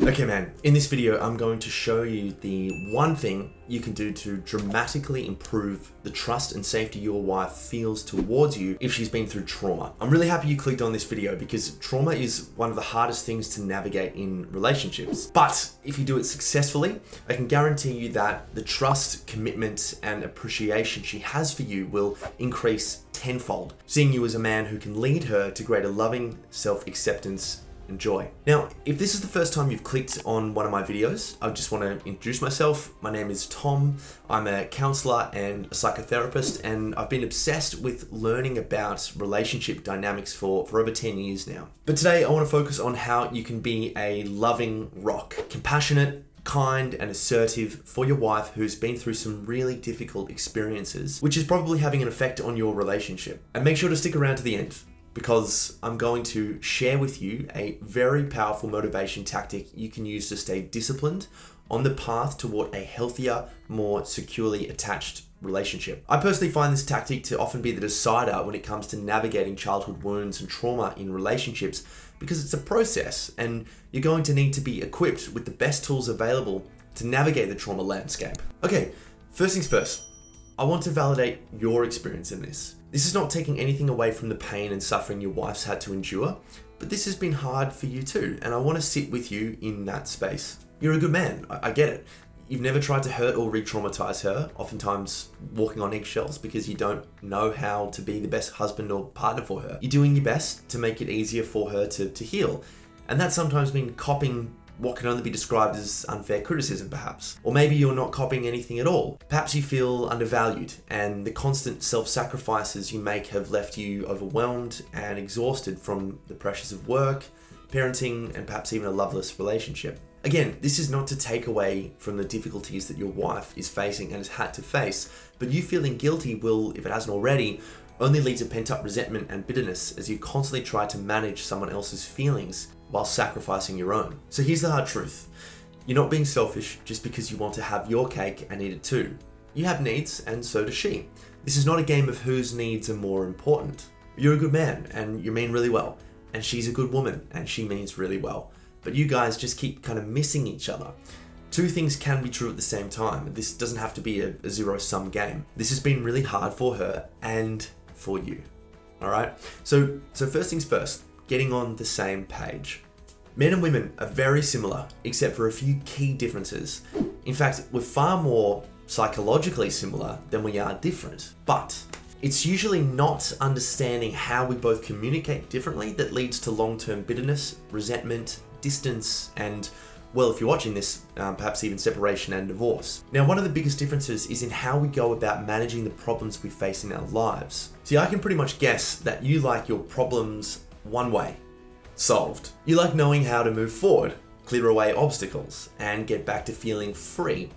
Okay man, in this video I'm going to show you the one thing you can do to dramatically improve the trust and safety your wife feels towards you if she's been through trauma. I'm really happy you clicked on this video because trauma is one of the hardest things to navigate in relationships. But if you do it successfully, I can guarantee you that the trust, commitment, and appreciation she has for you will increase tenfold, seeing you as a man who can lead her to greater loving, self-acceptance, and joy. Now, if this is the first time you've clicked on one of my videos, I just want to introduce myself. My name is Tom. I'm a counselor and a psychotherapist, and I've been obsessed with learning about relationship dynamics for over 10 years now. But today I want to focus on how you can be a loving rock, compassionate, kind and assertive for your wife who's been through some really difficult experiences, which is probably having an effect on your relationship. And make sure to stick around to the end, because I'm going to share with you a very powerful motivation tactic you can use to stay disciplined on the path toward a healthier, more securely attached relationship. I personally find this tactic to often be the decider when it comes to navigating childhood wounds and trauma in relationships, because it's a process and you're going to need to be equipped with the best tools available to navigate the trauma landscape. Okay, first things first, I want to validate your experience in this. This is not taking anything away from the pain and suffering your wife's had to endure, but this has been hard for you too, and I want to sit with you in that space. You're a good man, I get it. You've never tried to hurt or re-traumatize her, oftentimes walking on eggshells because you don't know how to be the best husband or partner for her. You're doing your best to make it easier for her to heal, and that sometimes means copying what can only be described as unfair criticism perhaps. Or maybe you're not copying anything at all. Perhaps you feel undervalued and the constant self-sacrifices you make have left you overwhelmed and exhausted from the pressures of work, parenting, and perhaps even a loveless relationship. Again, this is not to take away from the difficulties that your wife is facing and has had to face, but you feeling guilty will, if it hasn't already, only lead to pent-up resentment and bitterness as you constantly try to manage someone else's feelings while sacrificing your own. So here's the hard truth. You're not being selfish just because you want to have your cake and eat it too. You have needs, and so does she. This is not a game of whose needs are more important. You're a good man and you mean really well, and she's a good woman and she means really well. But you guys just keep kind of missing each other. Two things can be true at the same time. This doesn't have to be a zero-sum game. This has been really hard for her and for you. All right? So first things first, getting on the same page. Men and women are very similar, except for a few key differences. In fact, we're far more psychologically similar than we are different. But it's usually not understanding how we both communicate differently that leads to long-term bitterness, resentment, distance, and, well, if you're watching this, perhaps even separation and divorce. Now, one of the biggest differences is in how we go about managing the problems we face in our lives. See, I can pretty much guess that you like your problems one way: solved. You like knowing how to move forward, clear away obstacles, and get back to feeling free.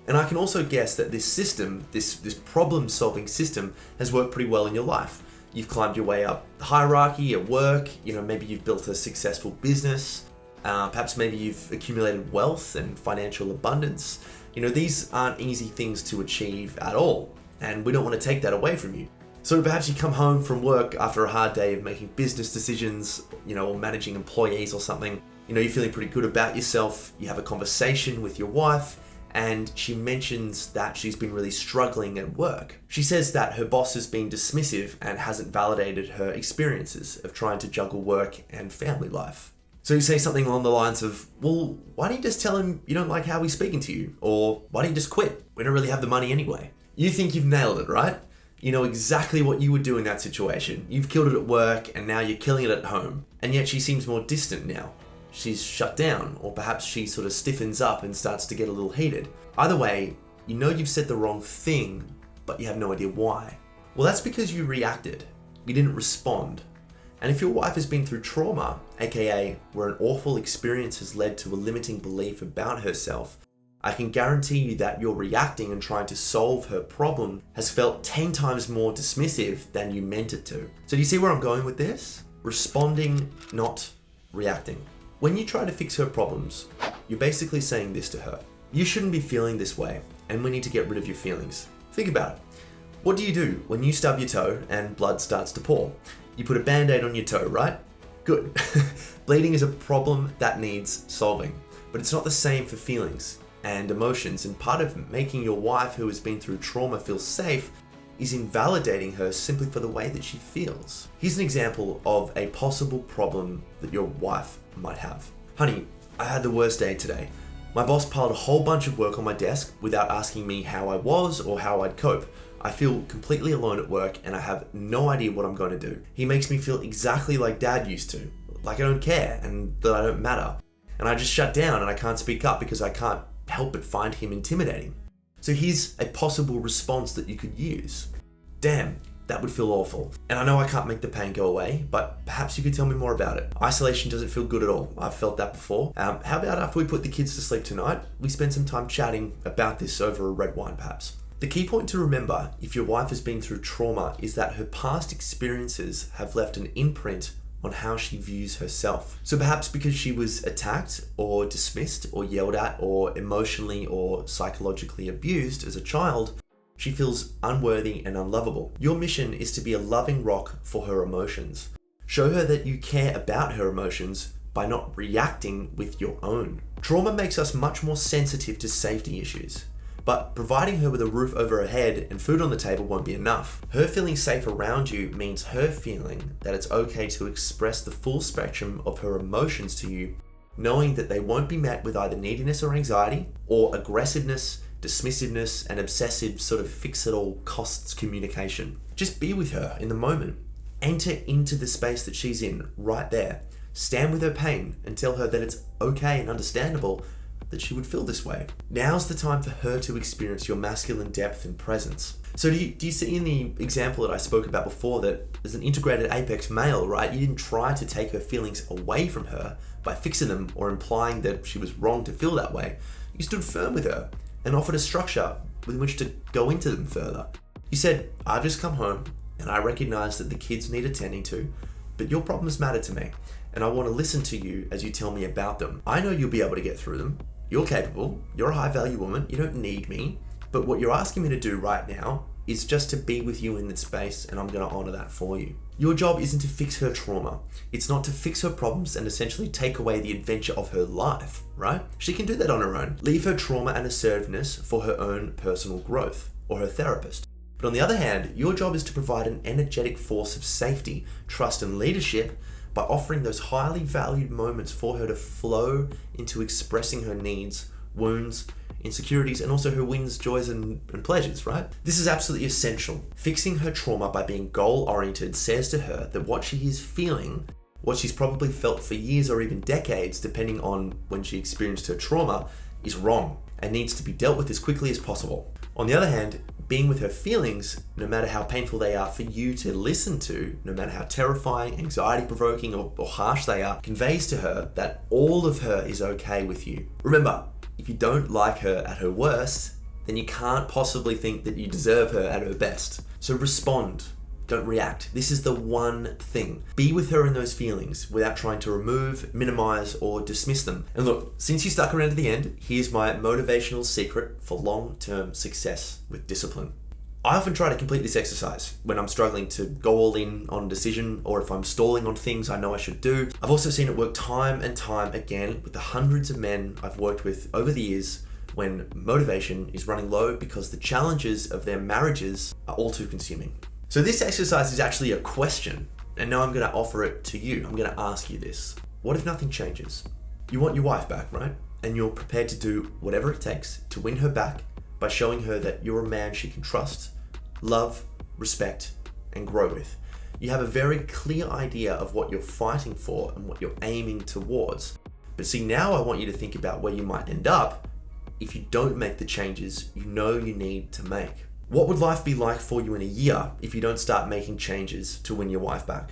And I can also guess that this system, this problem-solving system, has worked pretty well in your life. You've climbed your way up the hierarchy at work, maybe you've built a successful business, perhaps maybe you've accumulated wealth and financial abundance. These aren't easy things to achieve at all, and we don't want to take that away from you. So perhaps you come home from work after a hard day of making business decisions, or managing employees or something. You're feeling pretty good about yourself. You have a conversation with your wife, and she mentions that she's been really struggling at work. She says that her boss has been dismissive and hasn't validated her experiences of trying to juggle work and family life. So you say something along the lines of, well, why don't you just tell him you don't like how he's speaking to you? Or why don't you just quit? We don't really have the money anyway. You think you've nailed it, right? You know exactly what you would do in that situation. You've killed it at work and now you're killing it at home. And yet she seems more distant now. She's shut down, or perhaps she sort of stiffens up and starts to get a little heated. Either way, you've said the wrong thing, but you have no idea why. Well, that's because you reacted. You didn't respond. And if your wife has been through trauma, aka where an awful experience has led to a limiting belief about herself, I can guarantee you that your reacting and trying to solve her problem has felt 10 times more dismissive than you meant it to. So do you see where I'm going with this? Responding, not reacting. When you try to fix her problems, you're basically saying this to her: you shouldn't be feeling this way, and we need to get rid of your feelings. Think about it. What do you do when you stub your toe and blood starts to pour? You put a band-aid on your toe, right? Good. Bleeding is a problem that needs solving. But it's not the same for feelings and emotions, and part of making your wife who has been through trauma feel safe is invalidating her simply for the way that she feels. Here's an example of a possible problem that your wife might have. Honey, I had the worst day today. My boss piled a whole bunch of work on my desk without asking me how I was or how I'd cope. I feel completely alone at work and I have no idea what I'm going to do. He makes me feel exactly like Dad used to, like I don't care and that I don't matter. And I just shut down and I can't speak up because I can't help but find him intimidating. So here's a possible response that you could use. Damn, that would feel awful. And I know I can't make the pain go away, but perhaps you could tell me more about it. Isolation doesn't feel good at all. I've felt that before. How about after we put the kids to sleep tonight, we spend some time chatting about this over a red wine perhaps? The key point to remember if your wife has been through trauma is that her past experiences have left an imprint on how she views herself. So perhaps because she was attacked or dismissed or yelled at or emotionally or psychologically abused as a child, she feels unworthy and unlovable. Your mission is to be a loving rock for her emotions. Show her that you care about her emotions by not reacting with your own. Trauma makes us much more sensitive to safety issues. But providing her with a roof over her head and food on the table won't be enough. Her feeling safe around you means her feeling that it's okay to express the full spectrum of her emotions to you, knowing that they won't be met with either neediness or anxiety, or aggressiveness, dismissiveness, and obsessive sort of fix-it-all costs communication. Just be with her in the moment. Enter into the space that she's in right there. Stand with her pain and tell her that it's okay and understandable that she would feel this way. Now's the time for her to experience your masculine depth and presence. So do you see in the example that I spoke about before that as an integrated apex male, right? You didn't try to take her feelings away from her by fixing them or implying that she was wrong to feel that way. You stood firm with her and offered a structure with which to go into them further. You said, I've just come home and I recognize that the kids need attending to, but your problems matter to me and I want to listen to you as you tell me about them. I know you'll be able to get through them. You're capable, you're a high value woman, you don't need me, but what you're asking me to do right now is just to be with you in this space and I'm gonna honor that for you. Your job isn't to fix her trauma. It's not to fix her problems and essentially take away the adventure of her life, right? She can do that on her own. Leave her trauma and assertiveness for her own personal growth or her therapist. But on the other hand, your job is to provide an energetic force of safety, trust and leadership by offering those highly valued moments for her to flow into expressing her needs, wounds, insecurities, and also her wins, joys, and pleasures, right? This is absolutely essential. Fixing her trauma by being goal-oriented says to her that what she is feeling, what she's probably felt for years or even decades, depending on when she experienced her trauma, is wrong and needs to be dealt with as quickly as possible. On the other hand, being with her feelings, no matter how painful they are for you to listen to, no matter how terrifying, anxiety-provoking, or harsh they are, conveys to her that all of her is okay with you. Remember, if you don't like her at her worst, then you can't possibly think that you deserve her at her best. So respond. Don't react. This is the one thing. Be with her in those feelings without trying to remove, minimize, or dismiss them. And look, since you stuck around to the end, here's my motivational secret for long-term success with discipline. I often try to complete this exercise when I'm struggling to go all in on a decision or if I'm stalling on things I know I should do. I've also seen it work time and time again with the hundreds of men I've worked with over the years when motivation is running low because the challenges of their marriages are all too consuming. So this exercise is actually a question, and now I'm going to offer it to you. I'm going to ask you this. What if nothing changes? You want your wife back, right? And you're prepared to do whatever it takes to win her back by showing her that you're a man she can trust, love, respect, and grow with. You have a very clear idea of what you're fighting for and what you're aiming towards. But see, now I want you to think about where you might end up if you don't make the changes you know you need to make. What would life be like for you in a year if you don't start making changes to win your wife back?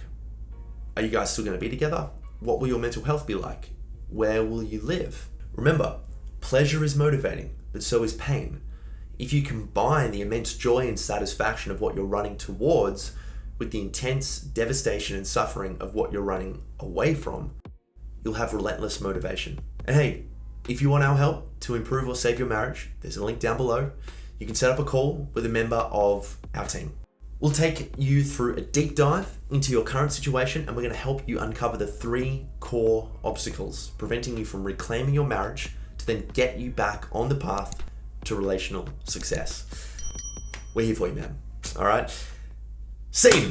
Are you guys still going to be together? What will your mental health be like? Where will you live? Remember, pleasure is motivating, but so is pain. If you combine the immense joy and satisfaction of what you're running towards with the intense devastation and suffering of what you're running away from, you'll have relentless motivation. And hey, if you want our help to improve or save your marriage, there's a link down below. You can set up a call with a member of our team. We'll take you through a deep dive into your current situation, and we're going to help you uncover the 3 core obstacles preventing you from reclaiming your marriage to then get you back on the path to relational success. We're here for you, man. All right? Scene.